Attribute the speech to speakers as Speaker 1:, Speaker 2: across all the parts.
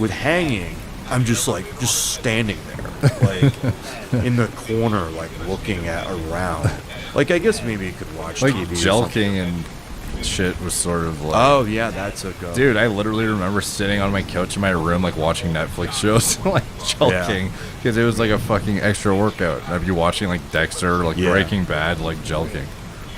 Speaker 1: With hanging, I'm just standing there, like in the corner, like looking around. Like I guess maybe you could watch
Speaker 2: like
Speaker 1: TV.
Speaker 2: Jelking and shit was sort of like.
Speaker 1: Oh yeah, that's a go.
Speaker 2: Dude, I literally remember sitting on my couch in my room, like watching Netflix shows, like jelking, because it was like a fucking extra workout. I'd be watching like Dexter, like Breaking Bad, like jelking.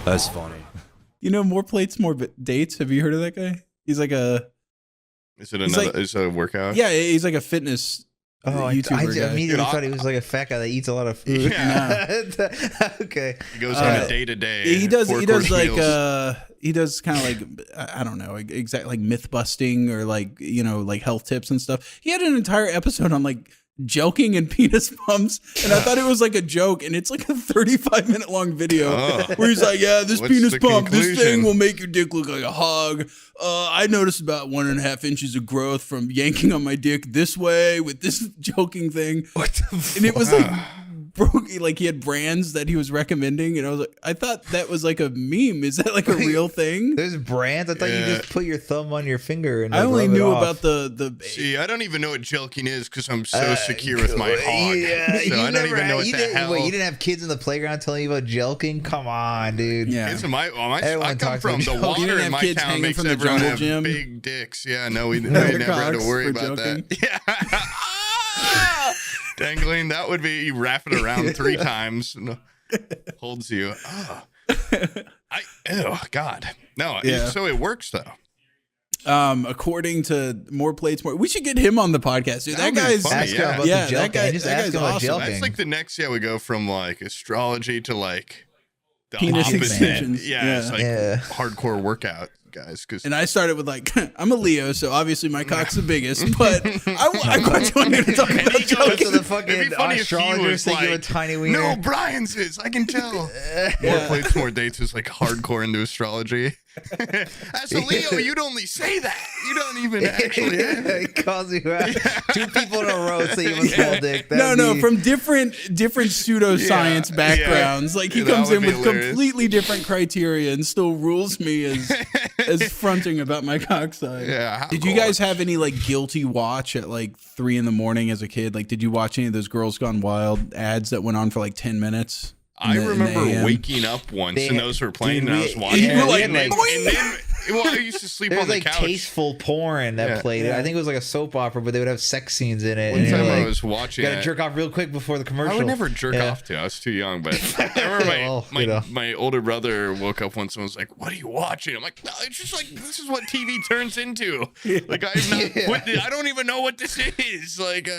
Speaker 1: That's funny.
Speaker 3: You know, More Plates, More Dates. Have you heard of that guy? He's like a.
Speaker 4: Is it another? Is it a workout?
Speaker 3: Yeah, he's like a fitness. YouTuber
Speaker 5: I immediately thought he was like a fat guy that eats a lot of food.
Speaker 4: Yeah.
Speaker 5: Okay.
Speaker 4: He goes on a day to day.
Speaker 3: He does like he does kind of like I don't know, exactly like myth busting or like, you know, like health tips and stuff. He had an entire episode on like jelking and penis pumps, and I thought it was like a joke, and it's like a 35-minute long video where he's like, yeah, this penis pump,
Speaker 4: conclusion?
Speaker 3: this thing will make your dick look like a hog. I noticed about 1.5 inches of growth from yanking on my dick this way with this joking thing.
Speaker 5: What the fuck?
Speaker 3: And it was like like he had brands that he was recommending, and I was like, I thought that was like a meme. Is that like a real thing?
Speaker 5: There's brands. I thought you just put your thumb on your finger and
Speaker 3: I only
Speaker 5: rub it
Speaker 3: knew
Speaker 5: off.
Speaker 3: about the.
Speaker 4: See, I don't even know what jelking is because I'm so secure with my hog.
Speaker 5: Yeah,
Speaker 4: so I don't even know what the hell.
Speaker 5: Wait, you didn't have kids in the playground telling you about jelking? Come on, dude.
Speaker 3: Yeah.
Speaker 4: Kids in I
Speaker 5: Everyone
Speaker 4: come
Speaker 5: talks
Speaker 4: from
Speaker 5: about
Speaker 4: the
Speaker 5: jelking.
Speaker 3: You
Speaker 4: water
Speaker 3: didn't
Speaker 4: in
Speaker 3: have
Speaker 4: my
Speaker 3: kids
Speaker 4: town
Speaker 3: hanging
Speaker 4: makes
Speaker 3: from the
Speaker 4: everyone
Speaker 3: jungle
Speaker 4: have
Speaker 3: gym?
Speaker 4: big dicks. Yeah, no, we never had to worry about that. Yeah. Dangling, that would be you wrap it around 3 times and holds you. Oh. God. No, so it works though.
Speaker 3: According to More Plates, More. We should get him on the podcast, dude. That
Speaker 4: That'd be
Speaker 3: guy's
Speaker 4: funny,
Speaker 5: Ask him about
Speaker 3: yeah,
Speaker 5: the
Speaker 3: that
Speaker 5: jelking.
Speaker 3: guy-
Speaker 5: Just
Speaker 3: that
Speaker 5: ask
Speaker 3: guy's
Speaker 5: him about
Speaker 3: awesome.
Speaker 5: jelking.
Speaker 4: That's like the next. Yeah, we go from like astrology to like the
Speaker 3: Penis
Speaker 4: opposite.
Speaker 3: extensions.
Speaker 4: Yeah, it's like
Speaker 5: Yeah.
Speaker 4: hardcore workout guys. Because
Speaker 3: And I started with like, I'm a Leo, so obviously my cock's the biggest, but I quite want you to talk about
Speaker 5: So
Speaker 3: jelking.
Speaker 5: the fucking
Speaker 4: funny if he
Speaker 5: astrologers
Speaker 4: was
Speaker 5: think you have a
Speaker 4: like,
Speaker 5: tiny wiener.
Speaker 4: no, Brian's is. I can tell. More Plates, More Dates is like hardcore into astrology. As a Leo, you'd only say that. You don't even actually.
Speaker 5: He calls you out. 2 people in a row say you have a small dick.
Speaker 3: No, from different pseudoscience
Speaker 4: Yeah,
Speaker 3: backgrounds. Like he
Speaker 4: That
Speaker 3: comes
Speaker 4: would
Speaker 3: in
Speaker 4: be
Speaker 3: with
Speaker 4: hilarious.
Speaker 3: completely different criteria and still rules me as fronting about my cock size.
Speaker 4: Yeah. how
Speaker 3: Did you
Speaker 4: cool.
Speaker 3: guys have any like guilty watch at like 3 a.m. as a kid? Like, did you watch any of those Girls Gone Wild ads that went on for like 10 minutes?
Speaker 4: I remember
Speaker 3: AM?
Speaker 4: waking up once
Speaker 5: They
Speaker 4: and
Speaker 5: had-
Speaker 4: those were playing
Speaker 5: dude,
Speaker 4: and I
Speaker 5: we-
Speaker 4: was watching.
Speaker 3: You were
Speaker 4: it.
Speaker 3: like,
Speaker 4: and then, well, I used to sleep
Speaker 5: There
Speaker 4: on
Speaker 5: was
Speaker 4: the
Speaker 5: like
Speaker 4: couch.
Speaker 5: tasteful porn that
Speaker 4: Yeah.
Speaker 5: played. I think it was like a soap opera, but they would have sex scenes in it.
Speaker 4: One
Speaker 5: and you're
Speaker 4: time I
Speaker 5: like,
Speaker 4: was watching
Speaker 5: gotta
Speaker 4: it.
Speaker 5: jerk off real quick before the commercial.
Speaker 4: I would never jerk
Speaker 5: Yeah.
Speaker 4: off to. I was too young, but I remember
Speaker 5: Well, you know.
Speaker 4: my older brother woke up once and was like, "What are you watching?" I'm like, "No, it's just like this is what TV turns into." Like I've not I don't even know what this is. Like,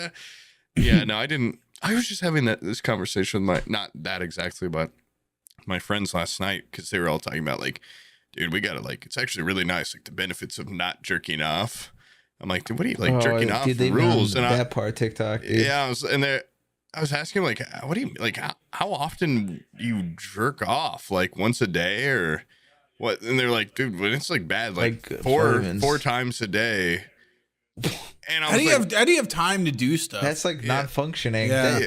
Speaker 4: yeah, no, I didn't. I was just having this conversation with not that exactly, but my friends last night because they were all talking about like, dude, we gotta like, it's actually really nice, like the benefits of not jerking off. I'm like, dude, what are you like jerking off
Speaker 5: Dude, they
Speaker 4: rules?
Speaker 5: found
Speaker 4: And
Speaker 5: that part of TikTok. Dude.
Speaker 4: yeah, I was asking like, what do you like? How often you jerk off? Like once a day or what? And they're like, dude, when it's like bad, like four times a day. And I
Speaker 3: How
Speaker 4: was
Speaker 3: do you have time to do stuff?
Speaker 5: That's like non-functioning.
Speaker 3: Yeah.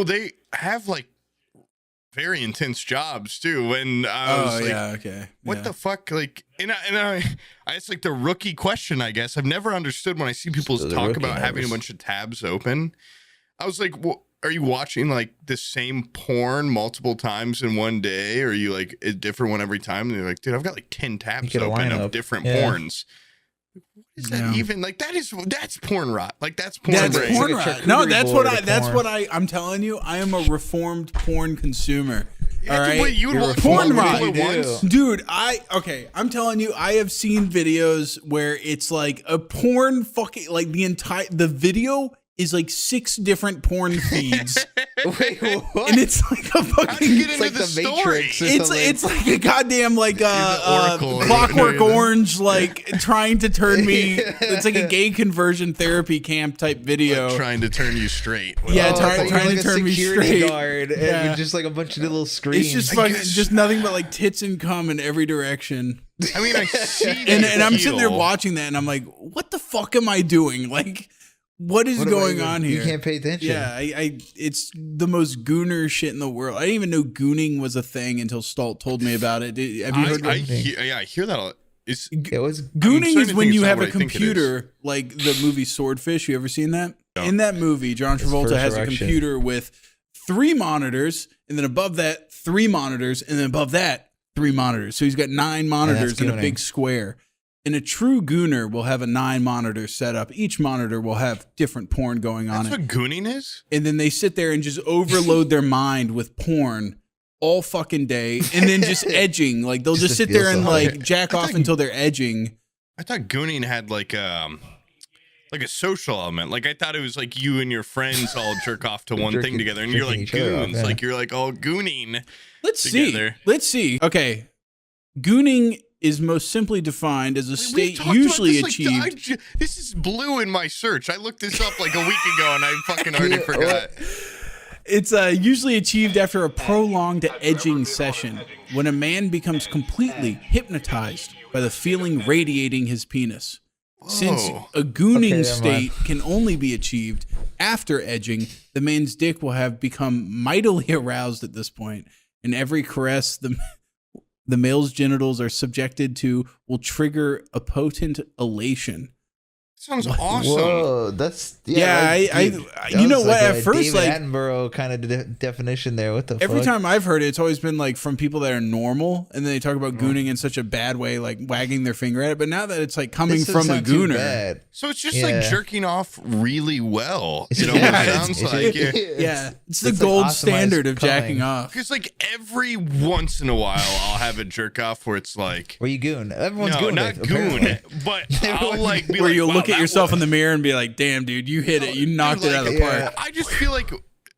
Speaker 4: they have like very intense jobs too. And I was like,
Speaker 3: okay.
Speaker 4: what the fuck? Like, and I it's like the rookie question, I guess. I've never understood when I see people
Speaker 5: So the
Speaker 4: talk
Speaker 5: rookie
Speaker 4: about having a
Speaker 5: hours.
Speaker 4: bunch of tabs open. I was like, well, are you watching like the same porn multiple times in one day? Or are you like a different one every time? And they're like, dude, I've got like 10 tabs
Speaker 5: get a
Speaker 4: open of
Speaker 5: lineup.
Speaker 4: different
Speaker 5: Yeah.
Speaker 4: porns. What is that even? Like that's porn rot. Like that's porn.
Speaker 3: That's
Speaker 4: brain.
Speaker 3: porn
Speaker 5: It's like a
Speaker 3: rot. No,
Speaker 5: charcuterie
Speaker 3: that's
Speaker 5: board
Speaker 3: what
Speaker 5: of
Speaker 3: that's
Speaker 5: porn.
Speaker 3: what I'm telling you. I am a reformed porn consumer.
Speaker 4: Yeah,
Speaker 3: All right.
Speaker 4: wait, you would
Speaker 5: You're
Speaker 4: watch
Speaker 3: porn
Speaker 4: multiple
Speaker 3: rot.
Speaker 4: at once?
Speaker 3: Dude, I'm telling you, I have seen videos where it's like a porn fucking like the video is like 6 different porn feeds.
Speaker 5: Wait, what?
Speaker 3: And it's like a fucking
Speaker 4: Get into
Speaker 5: It's like
Speaker 4: the
Speaker 5: the
Speaker 4: story.
Speaker 5: Matrix or something.
Speaker 3: it's like a goddamn like
Speaker 4: Oracle or
Speaker 3: Clockwork
Speaker 4: whatever.
Speaker 3: Orange, like trying to turn me. It's like a gay conversion therapy camp type video.
Speaker 4: Like trying to turn you straight.
Speaker 3: Yeah,
Speaker 5: Oh,
Speaker 3: trying
Speaker 5: it's like
Speaker 3: to
Speaker 5: a
Speaker 3: turn me
Speaker 5: security
Speaker 3: straight.
Speaker 5: guard and
Speaker 3: Yeah.
Speaker 5: with just like a bunch of little screens.
Speaker 3: It's just fucking, just nothing but like tits and cum in every direction.
Speaker 4: I mean, I see
Speaker 3: And
Speaker 4: the
Speaker 3: I'm sitting there
Speaker 4: appeal.
Speaker 3: watching that, and I'm like, what the fuck am I doing? Like, what is
Speaker 5: What am I
Speaker 3: going
Speaker 5: doing?
Speaker 3: on here?
Speaker 5: You can't pay attention.
Speaker 3: Yeah, it's the most gooner shit in the world. I didn't even know gooning was a thing until Stalt told me about it. Have you heard?
Speaker 4: I hear that
Speaker 5: It was
Speaker 3: Gooning
Speaker 4: starting
Speaker 3: is
Speaker 4: to
Speaker 3: when
Speaker 4: think
Speaker 3: you
Speaker 4: it's not
Speaker 3: have
Speaker 4: what
Speaker 3: a
Speaker 4: I think it
Speaker 3: computer, like the movie Swordfish. You ever seen that?
Speaker 4: No.
Speaker 3: In that movie, John Travolta has a
Speaker 5: Resurrection.
Speaker 3: computer with 3 monitors, and then above that, 3 monitors, and then above that, 3 monitors. So he's got 9 monitors in a
Speaker 5: gooning.
Speaker 3: big square. And a true gooner will have a 9-monitor setup. Each monitor will have different porn going on
Speaker 4: That's
Speaker 3: it.
Speaker 4: what gooning is?
Speaker 3: And then they sit there and just overload their mind with porn all fucking day, and then just edging. Like they'll just
Speaker 5: to
Speaker 3: sit
Speaker 5: feel
Speaker 3: there and
Speaker 5: something.
Speaker 3: like jack off until they're edging.
Speaker 4: I thought gooning had like a social element. Like I thought it was like you and your friends all jerk off to one thing together, and you're
Speaker 5: jerking
Speaker 4: like
Speaker 5: each other off,
Speaker 4: goons.
Speaker 5: yeah.
Speaker 4: Like you're like all gooning.
Speaker 3: Let's
Speaker 4: together.
Speaker 3: see. Let's see. Okay. Gooning is most simply defined as a
Speaker 4: We
Speaker 3: state
Speaker 4: talked about
Speaker 3: usually
Speaker 4: this, like,
Speaker 3: achieved.
Speaker 4: this is blue in my search. I looked this up like a week ago, and I fucking already forgot.
Speaker 3: It's usually achieved after a prolonged edging session when a man becomes completely hypnotized by the feeling radiating his penis. Since
Speaker 4: Whoa.
Speaker 3: a gooning
Speaker 5: Okay, never
Speaker 3: state can only be achieved after edging, the man's dick will have become mightily aroused at this point, and every caress the male's genitals are subjected to will trigger a potent elation.
Speaker 4: Sounds awesome.
Speaker 5: Whoa, that's
Speaker 3: Yeah,
Speaker 5: dude,
Speaker 3: I
Speaker 5: that
Speaker 3: you know
Speaker 5: was
Speaker 3: what?
Speaker 5: like a
Speaker 3: At first,
Speaker 5: David
Speaker 3: like
Speaker 5: Attenborough kind of definition there. What the
Speaker 3: every
Speaker 5: fuck?
Speaker 3: time I've heard it, it's always been like from people that are normal, and then they talk about gooning in such a bad way, like wagging their finger at it. But now that it's like coming
Speaker 5: This doesn't
Speaker 3: from a
Speaker 5: sound too
Speaker 3: gooner,
Speaker 5: bad.
Speaker 4: So it's just
Speaker 5: Yeah.
Speaker 4: like jerking off really well.
Speaker 5: It's-
Speaker 4: It almost
Speaker 5: yeah,
Speaker 4: sounds
Speaker 5: it's-
Speaker 4: like
Speaker 3: yeah, it's the
Speaker 5: like
Speaker 3: gold
Speaker 5: optimized
Speaker 3: standard of jacking
Speaker 5: coming.
Speaker 3: off.
Speaker 4: because like every once in a while I'll have a jerk off where it's like
Speaker 5: Where you goon? Everyone's
Speaker 4: no,
Speaker 5: goon.
Speaker 4: not
Speaker 5: apparently.
Speaker 4: goon, but I'll like be
Speaker 3: Where
Speaker 4: like,
Speaker 3: you'll
Speaker 4: wow,
Speaker 3: look at
Speaker 4: that
Speaker 3: yourself
Speaker 4: was-
Speaker 3: in the mirror and be like, "Damn, dude, you hit it. You knocked it out of the
Speaker 5: yeah.
Speaker 3: park."
Speaker 4: I just feel like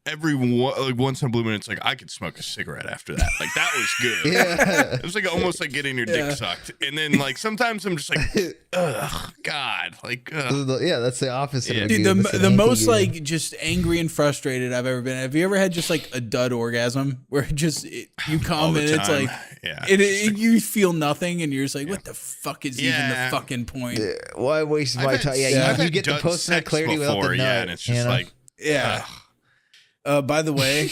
Speaker 4: like once in a blue moon, it's like I could smoke a cigarette after that. Like that was good.
Speaker 5: Yeah.
Speaker 4: It was like almost like getting your dick sucked. And then like sometimes I'm just like, ugh, God, like, ugh.
Speaker 5: Yeah, that's the opposite.
Speaker 4: Yeah.
Speaker 5: Of a
Speaker 3: Dude,
Speaker 5: goon. That's an
Speaker 3: the most
Speaker 5: anti-goon.
Speaker 3: like just angry and frustrated I've ever been. Have you ever had just like a dud orgasm where it just you
Speaker 4: all
Speaker 3: come
Speaker 4: the
Speaker 3: and it's
Speaker 4: time.
Speaker 3: like
Speaker 4: Yeah.
Speaker 3: you feel nothing and you're just like, what the fuck is even the
Speaker 4: Yeah.
Speaker 3: fucking point?
Speaker 5: Yeah, why waste my
Speaker 4: I've had-
Speaker 5: time?
Speaker 4: I've
Speaker 5: Yeah, you
Speaker 4: had
Speaker 5: get the
Speaker 4: dud
Speaker 5: post nut
Speaker 4: sex
Speaker 5: clarity without
Speaker 4: before,
Speaker 5: the nut.
Speaker 4: yeah, and it's just
Speaker 5: you know?
Speaker 4: like,
Speaker 3: Yeah. By the way,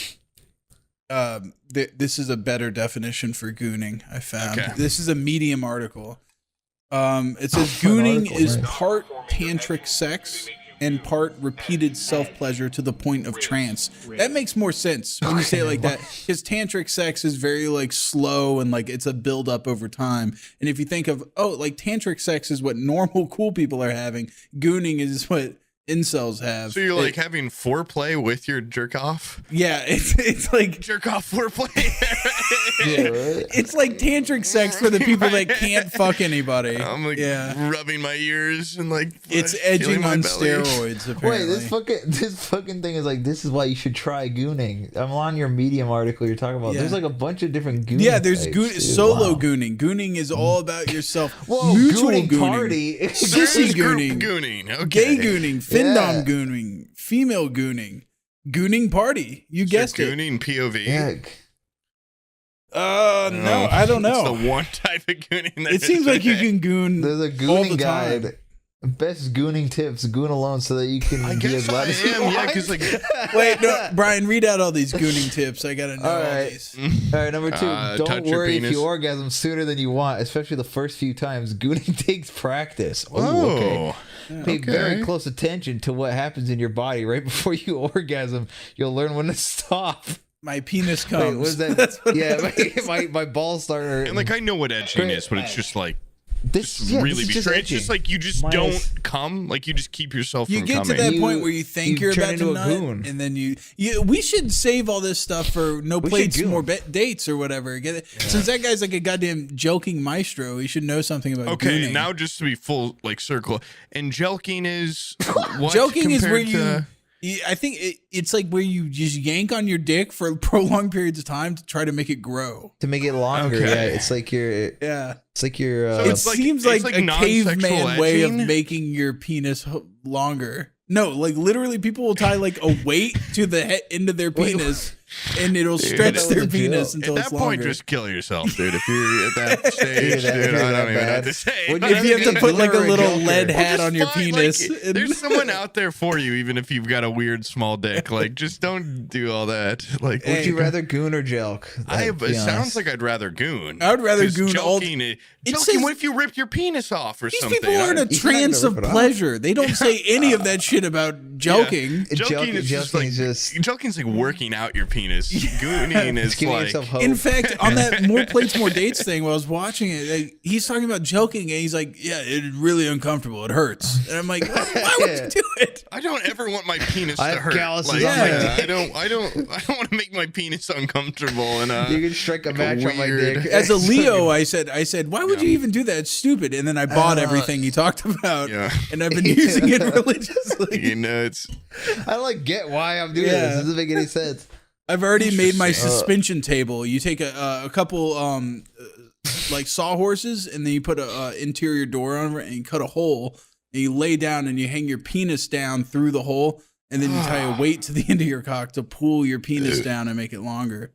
Speaker 3: this is a better definition for gooning, I found.
Speaker 4: Okay.
Speaker 3: This is a Medium article. It says gooning
Speaker 5: article,
Speaker 3: is
Speaker 5: nice.
Speaker 3: part tantric sex and part repeated self-pleasure to the point of trance. That makes more sense when you say it like that, because tantric sex is very like slow and like it's a build up over time. And if you think of, like tantric sex is what normal cool people are having, gooning is what incels have.
Speaker 4: so you're like having foreplay with your jerk off?
Speaker 3: Yeah, it's like
Speaker 4: Jerk off foreplay?
Speaker 5: Yeah, right?
Speaker 3: it's like tantric sex for the people that can't fuck anybody.
Speaker 4: I'm like rubbing my ears and like
Speaker 3: It's
Speaker 4: feeling
Speaker 3: edging
Speaker 4: my
Speaker 3: on
Speaker 4: belly.
Speaker 3: steroids. Apparently.
Speaker 5: Wait, this fucking thing is like, this is why you should try gooning. I'm on your Medium article you're talking about.
Speaker 3: Yeah.
Speaker 5: There's like a bunch of different gooning.
Speaker 3: Yeah, there's
Speaker 5: types,
Speaker 3: goon,
Speaker 5: dude.
Speaker 3: solo
Speaker 5: Wow.
Speaker 3: gooning. Gooning is all about yourself.
Speaker 5: Whoa,
Speaker 3: Mutual
Speaker 5: gooning
Speaker 3: gooning,
Speaker 5: party.
Speaker 3: sissy
Speaker 4: There's group
Speaker 3: gooning,
Speaker 4: gooning. Okay.
Speaker 3: gay gooning, findom
Speaker 5: Yeah.
Speaker 3: gooning, female gooning, gooning party. You
Speaker 4: Is there
Speaker 3: guessed it.
Speaker 4: gooning POV?
Speaker 5: Yeah.
Speaker 3: No, I don't know.
Speaker 4: It's the one type of gooning. That
Speaker 3: It seems like you
Speaker 4: okay.
Speaker 3: can goon
Speaker 5: There's a
Speaker 3: all the
Speaker 5: gooning
Speaker 3: time.
Speaker 5: guide. Best gooning tips. Goon alone so that you can
Speaker 4: I
Speaker 5: be
Speaker 4: guess
Speaker 5: as loud
Speaker 4: I
Speaker 5: as you
Speaker 4: am. Yeah,
Speaker 5: want.
Speaker 4: because like
Speaker 3: Wait, no, Brian, read out all these gooning tips. I gotta know all,
Speaker 5: All right.
Speaker 3: these.
Speaker 5: All right, number 2.
Speaker 4: touch
Speaker 5: Don't
Speaker 4: your
Speaker 5: worry if
Speaker 4: penis.
Speaker 5: you orgasm sooner than you want, especially the first few times. Gooning takes practice. Oh, okay. Pay very close attention to what happens in your body right before you orgasm. You'll learn when to stop.
Speaker 3: My penis comes.
Speaker 5: Wait, what is that?
Speaker 3: That's what
Speaker 5: Yeah, my balls start.
Speaker 4: And like I know what edging is, but it's just like
Speaker 5: this
Speaker 4: really
Speaker 5: is
Speaker 4: be
Speaker 5: just
Speaker 4: straight. It's just
Speaker 5: edging.
Speaker 4: like you just
Speaker 5: Minus-
Speaker 4: don't come. Like you just keep yourself
Speaker 3: You
Speaker 4: from
Speaker 3: get to
Speaker 4: coming.
Speaker 3: that point where you think
Speaker 5: you
Speaker 3: you're
Speaker 5: turn
Speaker 3: about
Speaker 5: into
Speaker 3: to
Speaker 5: a
Speaker 3: nut,
Speaker 5: goon.
Speaker 3: and then you. We should save all this stuff for no
Speaker 5: We should
Speaker 3: plates,
Speaker 5: goon.
Speaker 3: more dates or whatever. Get it? Since that guy's like a goddamn joking maestro, he should know something about
Speaker 4: Okay,
Speaker 3: gooning.
Speaker 4: now just to be full like circle, and jelking is what
Speaker 3: Joking is where
Speaker 4: compared
Speaker 3: you.
Speaker 4: to-
Speaker 3: I think it's like where you just yank on your dick for prolonged periods of time to try to make it grow.
Speaker 5: to make it longer.
Speaker 4: Okay.
Speaker 5: Yeah, it's like your.
Speaker 3: Yeah,
Speaker 5: It's like your.
Speaker 4: So
Speaker 3: it
Speaker 4: it's like-
Speaker 3: seems
Speaker 4: it's
Speaker 3: like,
Speaker 4: like
Speaker 3: a
Speaker 4: non-sexual
Speaker 3: caveman way of
Speaker 4: edging?
Speaker 3: making your penis longer. No, like literally, people will tie like a weight to the end of their penis and it'll stretch
Speaker 5: that
Speaker 3: their
Speaker 5: was a
Speaker 3: penis
Speaker 5: joke.
Speaker 3: until
Speaker 4: At
Speaker 3: it's
Speaker 4: that point,
Speaker 3: longer.
Speaker 4: just kill yourself, dude. If you're at that stage,
Speaker 5: Dude,
Speaker 4: dude, I don't even know
Speaker 5: bad.
Speaker 4: what to say.
Speaker 5: Would
Speaker 3: If you have to put like a
Speaker 5: You're a
Speaker 3: little
Speaker 5: joker.
Speaker 3: lead
Speaker 5: Well,
Speaker 3: hat
Speaker 4: Just
Speaker 3: on your
Speaker 4: find,
Speaker 3: penis,
Speaker 4: like,
Speaker 3: and-
Speaker 4: there's someone out there for you, even if you've got a weird small dick. Like, just don't do all that. Like,
Speaker 5: Would you rather Goon or Jelk?
Speaker 4: it sounds like I'd rather Goon.
Speaker 3: I would rather
Speaker 4: 'Cause
Speaker 3: Goon all-
Speaker 4: Joking,
Speaker 3: It
Speaker 4: joking
Speaker 3: says-
Speaker 4: what if you rip your penis off or
Speaker 3: these
Speaker 4: something?
Speaker 3: people are in a
Speaker 5: He's not gonna
Speaker 3: trance of
Speaker 5: rip it off.
Speaker 3: pleasure. They don't say any of that shit about joking.
Speaker 4: Joking is just like joking's like working out your penis. Gooning
Speaker 5: It's
Speaker 4: is
Speaker 5: giving
Speaker 4: like
Speaker 5: yourself hope.
Speaker 3: In fact, on that More Plates, More Dates thing, while I was watching it, like, he's talking about joking, and he's like, "Yeah, it's really uncomfortable. It hurts." And I'm like, "Why would you do it?"
Speaker 4: I don't ever want my penis
Speaker 5: I
Speaker 4: to
Speaker 5: have
Speaker 4: hurt.
Speaker 5: calluses
Speaker 4: Like,
Speaker 3: on my
Speaker 4: I don't want to make my penis uncomfortable. And
Speaker 5: you can strike a match on my
Speaker 4: weird-
Speaker 5: dick.
Speaker 3: As a Leo, I said, "Why would you even do that? It's stupid." And then I bought everything he talked about,
Speaker 4: Yeah.
Speaker 3: and I've been using it religiously.
Speaker 4: you know, it's
Speaker 5: I don't get why I'm doing
Speaker 3: Yeah.
Speaker 5: this. It doesn't make any sense.
Speaker 3: I've already made my
Speaker 4: Interesting.
Speaker 3: suspension table. You take a couple like sawhorses, and then you put a interior door on it, and you cut a hole, and you lay down, and you hang your penis down through the hole, and then you tie a weight to the end of your cock to pull your penis down and make it longer.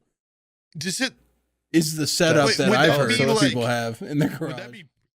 Speaker 4: does it.
Speaker 3: Is the setup
Speaker 4: Wait,
Speaker 3: that
Speaker 4: would
Speaker 3: I've
Speaker 4: that
Speaker 3: heard
Speaker 4: be
Speaker 3: some
Speaker 4: like-
Speaker 3: people have in their garage.
Speaker 4: Would that be